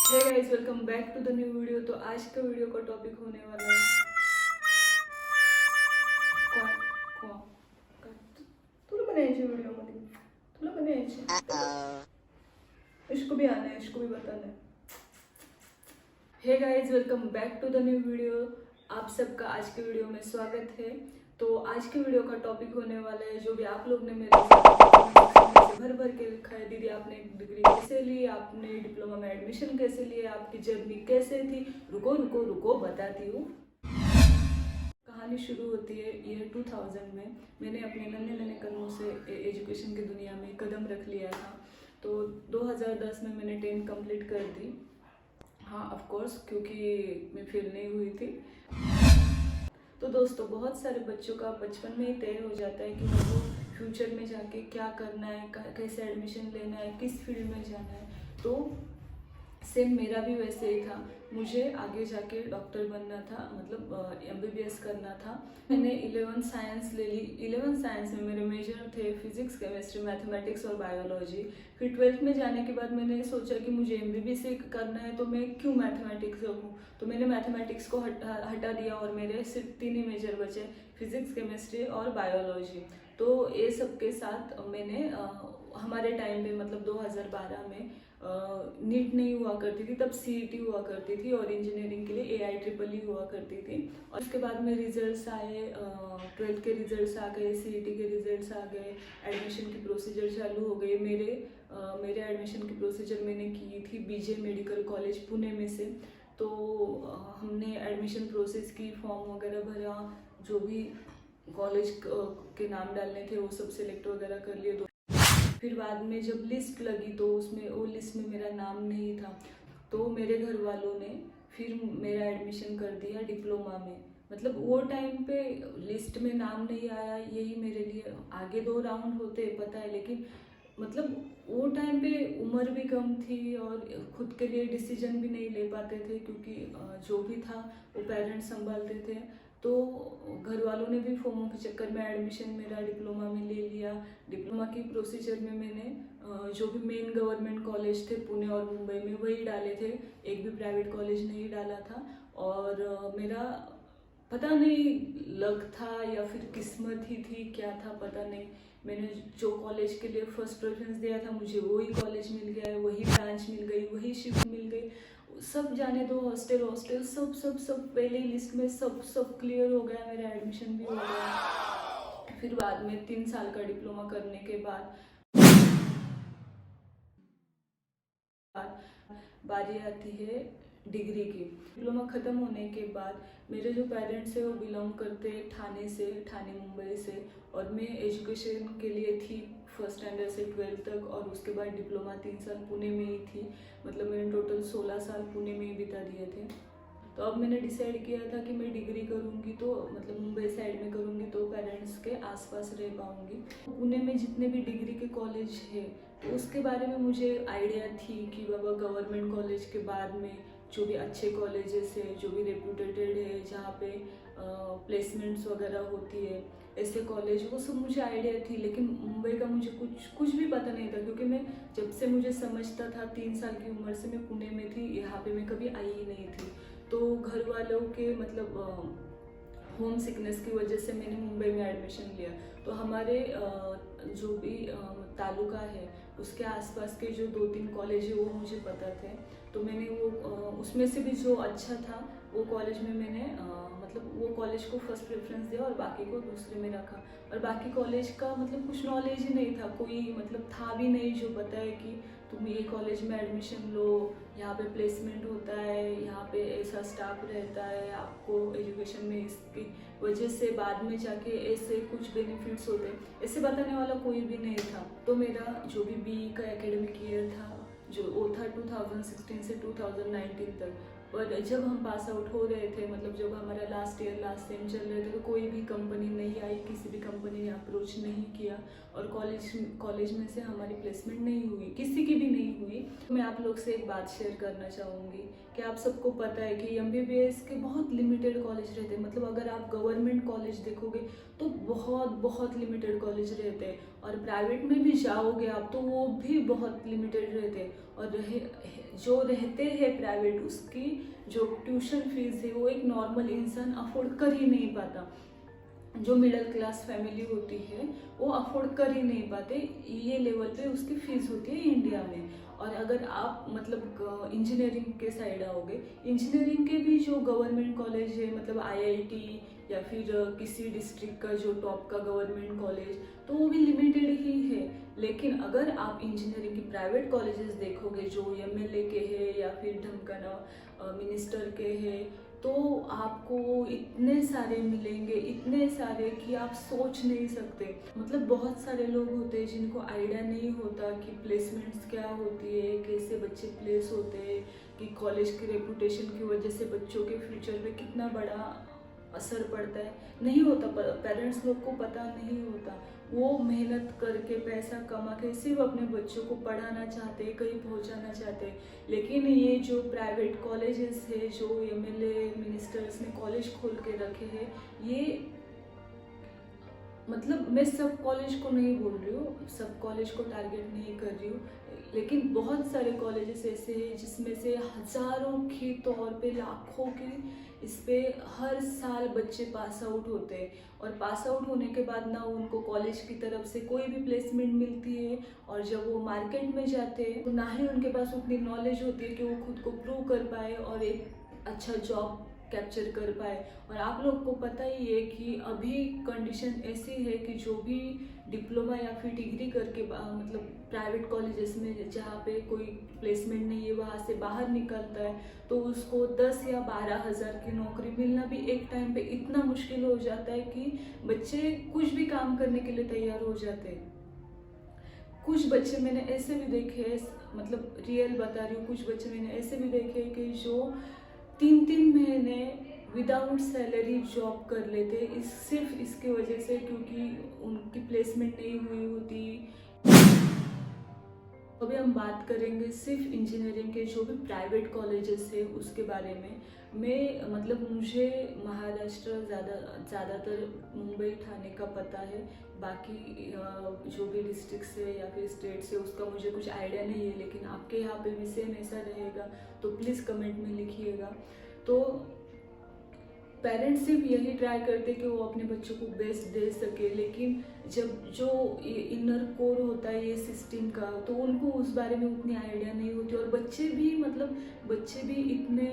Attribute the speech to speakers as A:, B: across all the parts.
A: Hey guys, welcome back to the new video. तो आज का वीडियो का टॉपिक होने वाला है कोण कोण तुला पण यायची व्हिडिओमध्ये, तुला पण यायची, इसको भी आना है, इसको भी बताना है। Hey guys, welcome back to the new video. आप सबका आज के वीडियो में स्वागत है। तो आज के वीडियो का टॉपिक होने वाला है, जो भी आप लोग ने मेरे साथ भर भर के लिखा है, दीदी आपने डिग्री कैसे ली, आपने डिप्लोमा में एडमिशन कैसे लिया, आपकी जर्नी कैसे थी। रुको रुको रुको, बताती हूँ। कहानी शुरू होती है ईयर 2000 में। मैंने अपने नन्हे नन्हे कदमों से एजुकेशन की दुनिया में कदम रख लिया था। तो 2010 में मैंने 10 कंप्लीट कर दी। हाँ, ऑफ कोर्स, क्योंकि मैं फेल नहीं हुई थी। तो दोस्तों, बहुत सारे बच्चों का बचपन में ही तय हो जाता है कि उनको फ्यूचर में जाके क्या करना है, कैसे एडमिशन लेना है, किस फील्ड में जाना है। तो सेम मेरा भी वैसे ही था। मुझे आगे जाके डॉक्टर बनना था, मतलब MBBS करना था। मैंने 11th साइंस ले ली। 11th साइंस में मेरे मेजर थे फिजिक्स, केमिस्ट्री, मैथमेटिक्स और बायोलॉजी। फिर 12th में जाने के बाद मैंने सोचा कि मुझे MBBS करना है, तो मैं क्यों मैथमेटिक्स रखूँ। तो मैंने मैथमेटिक्स को हटा दिया और मेरे सिर्फ 3 ही मेजर बचे, फिजिक्स, केमिस्ट्री और बायोलॉजी। तो ये सब के साथ मैंने हमारे टाइम पे, मतलब 2012 में नीट नहीं हुआ करती थी, तब CET हुआ करती थी, और इंजीनियरिंग के लिए AIEEE हुआ करती थी। और उसके बाद में रिजल्ट्स आए, 12th के रिजल्ट्स आ गए, CET के रिजल्ट्स आ गए, एडमिशन की प्रोसीजर चालू हो गई। मेरे एडमिशन की प्रोसीजर मैंने की थी BJ मेडिकल कॉलेज पुणे में से। तो हमने एडमिशन प्रोसेस की, फॉर्म वगैरह भरा, जो भी कॉलेज के नाम डालने थे वो सब सिलेक्ट वगैरह कर लिए। फिर बाद में जब लिस्ट लगी तो उसमें वो लिस्ट में मेरा नाम नहीं था। तो मेरे घर वालों ने फिर मेरा एडमिशन कर दिया डिप्लोमा में। मतलब वो टाइम पे लिस्ट में नाम नहीं आया, यही मेरे लिए, आगे 2 राउंड होते पता है, लेकिन मतलब वो टाइम पे उम्र भी कम थी और खुद के लिए डिसीजन भी नहीं ले पाते थे, क्योंकि जो भी था वो पेरेंट्स संभालते थे। तो घर वालों ने भी फोमो के चक्कर में एडमिशन मेरा डिप्लोमा में ले लिया। डिप्लोमा की प्रोसीजर में मैंने जो भी मेन गवर्नमेंट कॉलेज थे पुणे और मुंबई में, वही डाले थे। एक भी प्राइवेट कॉलेज नहीं डाला था। और मेरा पता नहीं लक था या फिर किस्मत ही थी, क्या था पता नहीं। मैंने जो कॉलेज के लिए फर्स्ट प्रेफरेंस दिया था, मुझे वही कॉलेज मिल गया है, वही ब्रांच मिल गई, वही शिफ्ट मिल गई। सब जाने दो, हॉस्टल हॉस्टल सब सब सब पहले ही लिस्ट में सब सब क्लियर हो गया, मेरा एडमिशन भी हो गया। फिर बाद में 3 साल का डिप्लोमा करने के बाद बारी आती है डिग्री की। डिप्लोमा ख़त्म होने के बाद मेरे जो पेरेंट्स हैं वो बिलोंग करते हैं ठाणे से, ठाणे मुंबई से। और मैं एजुकेशन के लिए थी फर्स्ट स्टैंडर्ड से 12th तक, और उसके बाद डिप्लोमा 3 साल पुणे में ही थी। मतलब मैंने टोटल 16 साल पुणे में ही बिता दिए थे। तो अब मैंने डिसाइड किया था कि मैं डिग्री करूँगी तो मतलब मुंबई साइड में करूँगी, तो पेरेंट्स के आसपास रह पाऊँगी। पुणे में जितने भी डिग्री के कॉलेज है, तो उसके बारे में मुझे आइडिया थी कि बाबा गवर्नमेंट कॉलेज के बाद में जो भी अच्छे कॉलेजेस है, जो भी रेप्यूटेटेड है, जहाँ पे प्लेसमेंट्स वगैरह होती है, ऐसे कॉलेज, वो सब मुझे आइडिया थी। लेकिन मुंबई का मुझे कुछ भी पता नहीं था, क्योंकि मैं जब से मुझे समझता था 3 साल की उम्र से मैं पुणे में थी, यहाँ पे मैं कभी आई ही नहीं थी। तो घर वालों के मतलब होम सिकनेस की वजह से मैंने मुंबई में एडमिशन लिया। तो हमारे जो भी तालुका है उसके आसपास के जो 2-3 कॉलेज है वो मुझे पता थे। तो मैंने वो उसमें से भी जो अच्छा था वो कॉलेज में मैंने मतलब वो कॉलेज को फर्स्ट प्रेफरेंस दिया और बाकी को दूसरे में रखा। और बाकी कॉलेज का मतलब कुछ नॉलेज ही नहीं था, कोई मतलब था भी नहीं जो बताए कि तुम ये कॉलेज में एडमिशन लो, यहाँ पे प्लेसमेंट होता है, यहाँ पे ऐसा स्टाफ रहता है, आपको एजुकेशन में इसकी वजह से बाद में जाके ऐसे कुछ बेनिफिट्स होते हैं, ऐसे बताने वाला कोई भी नहीं था। तो मेरा जो भी BE का एकेडमिक ईयर था, जो वो था 2016 से 2019 तक। पर जब हम पास आउट हो रहे थे, मतलब जब हमारा लास्ट ईयर लास्ट सेम चल रहे थे, तो कोई भी कंपनी नहीं आई, किसी भी कंपनी ने अप्रोच नहीं किया, और कॉलेज में से हमारी प्लेसमेंट नहीं हुई, किसी की भी नहीं हुई। तो मैं आप लोग से एक बात शेयर करना चाहूँगी कि आप सबको पता है कि MBBS के बहुत लिमिटेड कॉलेज रहते हैं। मतलब अगर आप गवर्नमेंट कॉलेज देखोगे तो बहुत बहुत लिमिटेड कॉलेज रहते हैं, और प्राइवेट में भी जाओगे आप तो वो भी बहुत लिमिटेड रहते हैं। और जो रहते हैं प्राइवेट, उसकी जो ट्यूशन फीस है वो एक नॉर्मल इंसान अफोर्ड कर ही नहीं पाता। जो मिडिल क्लास फैमिली होती है वो अफोर्ड कर ही नहीं पाते, ये लेवल पे उसकी फीस होती है इंडिया में। और अगर आप मतलब इंजीनियरिंग के साइड आओगे, इंजीनियरिंग के भी जो गवर्नमेंट कॉलेज है, मतलब आईआईटी या फिर किसी डिस्ट्रिक्ट का जो टॉप का गवर्नमेंट कॉलेज, तो वो भी लिमिटेड ही है। लेकिन अगर आप इंजीनियरिंग की प्राइवेट कॉलेजेस देखोगे जो एमएलए के हैं या फिर ढमकाना मिनिस्टर के हैं, तो आपको इतने सारे मिलेंगे, इतने सारे कि आप सोच नहीं सकते। मतलब बहुत सारे लोग होते हैं जिनको आइडिया नहीं होता कि प्लेसमेंट्स क्या होती है, कैसे बच्चे प्लेस होते हैं, कि कॉलेज की रेपुटेशन की वजह से बच्चों के फ्यूचर पे कितना बड़ा असर पड़ता है। नहीं होता, पेरेंट्स लोग को पता नहीं होता। वो मेहनत करके पैसा कमा के सिर्फ अपने बच्चों को पढ़ाना चाहते हैं, कहीं पहुंचाना चाहते हैं। लेकिन ये जो प्राइवेट कॉलेजेस है, जो एमएलए मिनिस्टर्स ने कॉलेज खोल के रखे हैं, ये मतलब मैं सब कॉलेज को नहीं बोल रही हूँ, सब कॉलेज को टारगेट नहीं कर रही हूँ, लेकिन बहुत सारे कॉलेजेस ऐसे हैं जिसमें से हजारों के तौर पे, लाखों के इस पे हर साल बच्चे पास आउट होते हैं। और पास आउट होने के बाद ना उनको कॉलेज की तरफ से कोई भी प्लेसमेंट मिलती है, और जब वो मार्केट में जाते हैं तो ना ही उनके पास उतनी नॉलेज होती है कि वो खुद को प्रूव कर पाए और एक अच्छा जॉब कैप्चर कर पाए। और आप लोग को पता ही है कि अभी कंडीशन ऐसी है कि जो भी डिप्लोमा या फिर डिग्री करके मतलब प्राइवेट कॉलेजेस में जहाँ पे कोई प्लेसमेंट नहीं है वहाँ से बाहर निकलता है, तो उसको 10 या 12 हज़ार की नौकरी मिलना भी एक टाइम पे इतना मुश्किल हो जाता है कि बच्चे कुछ भी काम करने के लिए तैयार हो जाते हैं। कुछ बच्चे मैंने ऐसे भी देखे, मतलब रियल बता रही हूँ, कुछ बच्चे मैंने ऐसे भी देखे कि जो 3-3 महीने विदाउट सैलरी जॉब कर लेते, सिर्फ इसकी वजह से क्योंकि उनकी प्लेसमेंट नहीं हुई होती। अभी हम बात करेंगे सिर्फ इंजीनियरिंग के जो भी प्राइवेट कॉलेजेस है उसके बारे में। मैं मतलब मुझे महाराष्ट्र ज़्यादातर मुंबई ठाणे का पता है, बाकी जो भी डिस्ट्रिक्ट्स है या फिर स्टेट्स है उसका मुझे कुछ आइडिया नहीं है। लेकिन आपके यहाँ पे भी सेम ऐसा रहेगा तो प्लीज़ कमेंट में लिखिएगा। तो पेरेंट्स सिर्फ यही ट्राई करते कि वो अपने बच्चों को बेस्ट दे सके, लेकिन जब जो इनर कोर होता है ये सिस्टम का, तो उनको उस बारे में उतनी आइडिया नहीं होती। और बच्चे भी मतलब बच्चे भी इतने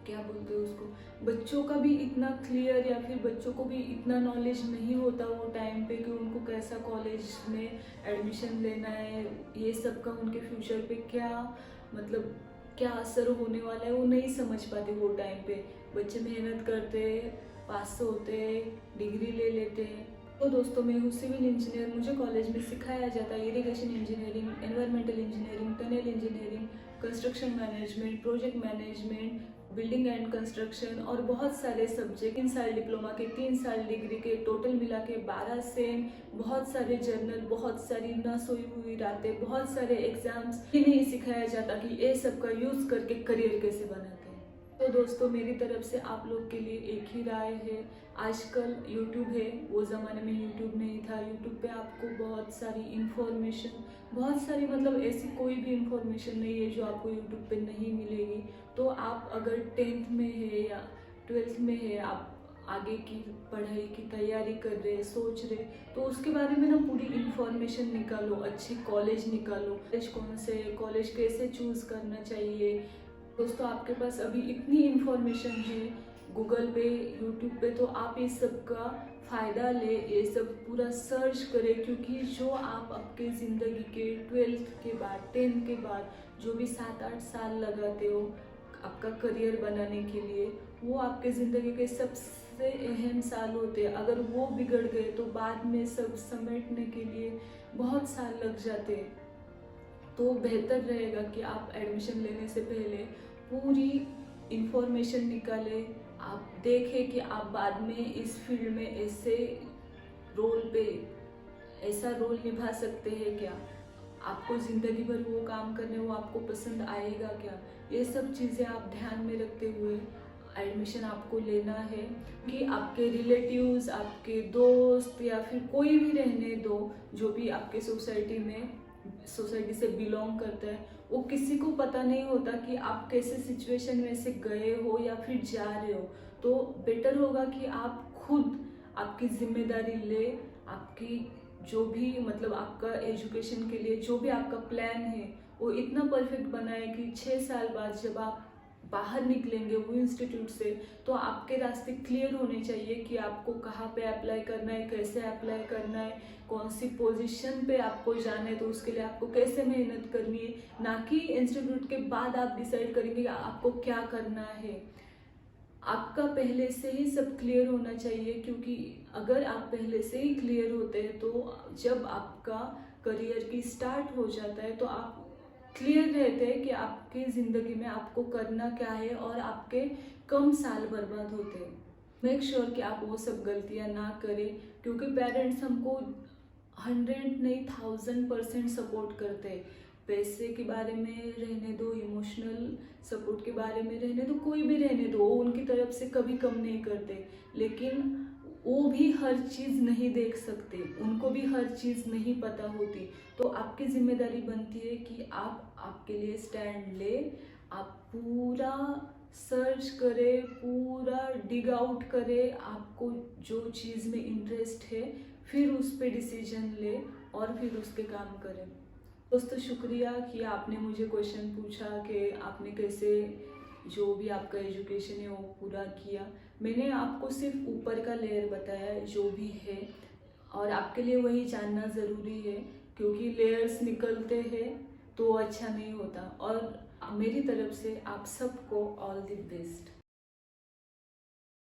A: क्या बोलते हैं उसको, बच्चों का भी इतना क्लियर या फिर बच्चों को भी इतना नॉलेज नहीं होता वो टाइम पे कि उनको कैसा कॉलेज में एडमिशन लेना है, ये सब का उनके फ्यूचर पे क्या मतलब क्या असर होने वाला है वो नहीं समझ पाते वो टाइम पे। बच्चे मेहनत करते, पास होते, डिग्री ले लेते हैं। तो दोस्तों मैं हूँ सिविल इंजीनियर, मुझे कॉलेज में सिखाया जाता है irrigation engineering, environmental engineering, tunnel engineering, construction management, project management, building and construction और बहुत सारे सब्जेक्ट। 3 साल डिप्लोमा के, 3 साल डिग्री के, टोटल मिला के 12 सेम, बहुत सारे जर्नल, बहुत सारी न सोई हुई रातें, बहुत सारे एग्जाम्स। ये नहीं सिखाया जाता कि ये सब का यूज़ करके करियर कैसे बनाते हैं। तो दोस्तों मेरी तरफ से आप लोग के लिए एक ही राय है, आजकल यूट्यूब है, वो ज़माने में यूट्यूब नहीं था। यूट्यूब पे आपको बहुत सारी इन्फॉर्मेशन, बहुत सारी मतलब ऐसी कोई भी इन्फॉर्मेशन नहीं है जो आपको यूट्यूब पे नहीं मिलेगी। तो आप अगर 10th में है या 12th में है, आप आगे की पढ़ाई की तैयारी कर रहे, सोच रहे, तो उसके बारे में ना पूरी इन्फॉर्मेशन निकालो, अच्छी कॉलेज निकालो, कॉलेज कौन से, कॉलेज कैसे चूज़ करना चाहिए। दोस्तों आपके पास अभी इतनी इन्फॉर्मेशन है गूगल पे, यूट्यूब पे, तो आप इस सब का फ़ायदा ले, ये सब पूरा सर्च करें। क्योंकि जो आप आपके ज़िंदगी के 12th के बाद, 10th के बाद जो भी 7-8 साल लगाते हो आपका करियर बनाने के लिए, वो आपके ज़िंदगी के सबसे अहम साल होते हैं। अगर वो बिगड़ गए तो बाद में सब समेटने के लिए बहुत साल लग जाते हैं। तो बेहतर रहेगा कि आप एडमिशन लेने से पहले पूरी इंफॉर्मेशन निकालें, आप देखें कि आप बाद में इस फील्ड में ऐसे रोल पे ऐसा रोल निभा सकते हैं क्या, आपको ज़िंदगी भर वो काम करने वो आपको पसंद आएगा क्या। ये सब चीज़ें आप ध्यान में रखते हुए एडमिशन आपको लेना है। कि आपके रिलेटिव्स, आपके दोस्त या फिर कोई भी रहने दो जो भी आपके सोसाइटी से बिलोंग करता है, वो किसी को पता नहीं होता कि आप कैसे सिचुएशन में से गए हो या फिर जा रहे हो। तो बेटर होगा कि आप खुद आपकी जिम्मेदारी ले, आपकी जो भी मतलब आपका एजुकेशन के लिए जो भी आपका प्लान है वो इतना परफेक्ट बनाए कि 6 साल बाद जब आप बाहर निकलेंगे वो इंस्टीट्यूट से, तो आपके रास्ते क्लियर होने चाहिए कि आपको कहाँ पे अप्लाई करना है, कैसे अप्लाई करना है, कौन सी पोजीशन पे आपको जाना है, तो उसके लिए आपको कैसे मेहनत करनी है। ना कि इंस्टीट्यूट के बाद आप डिसाइड करेंगे कि आपको क्या करना है। आपका पहले से ही सब क्लियर होना चाहिए, क्योंकि अगर आप पहले से ही क्लियर होते हैं तो जब आपका करियर की स्टार्ट हो जाता है तो आप क्लियर रहते हैं कि आपकी ज़िंदगी में आपको करना क्या है और आपके कम साल बर्बाद होते हैं। मेक श्योर कि आप वो सब गलतियां ना करें, क्योंकि पेरेंट्स हमको 100 नहीं 1000% सपोर्ट करते हैं। पैसे के बारे में रहने दो, इमोशनल सपोर्ट के बारे में रहने दो, कोई भी रहने दो, वो उनकी तरफ से कभी कम नहीं करते। लेकिन वो भी हर चीज़ नहीं देख सकते, उनको भी हर चीज़ नहीं पता होती। तो आपकी जिम्मेदारी बनती है कि आप आपके लिए स्टैंड ले, आप पूरा सर्च करें, पूरा डिग आउट करें, आपको जो चीज़ में इंटरेस्ट है फिर उस पर डिसीजन ले और फिर उसके काम करें। दोस्तों शुक्रिया कि आपने मुझे क्वेश्चन पूछा कि आपने कैसे जो भी आपका एजुकेशन है वो पूरा किया। मैंने आपको सिर्फ ऊपर का लेयर बताया है जो भी है, और आपके लिए वही जानना ज़रूरी है, क्योंकि लेयर्स निकलते हैं तो अच्छा नहीं होता। और मेरी तरफ से आप सबको ऑल द बेस्ट।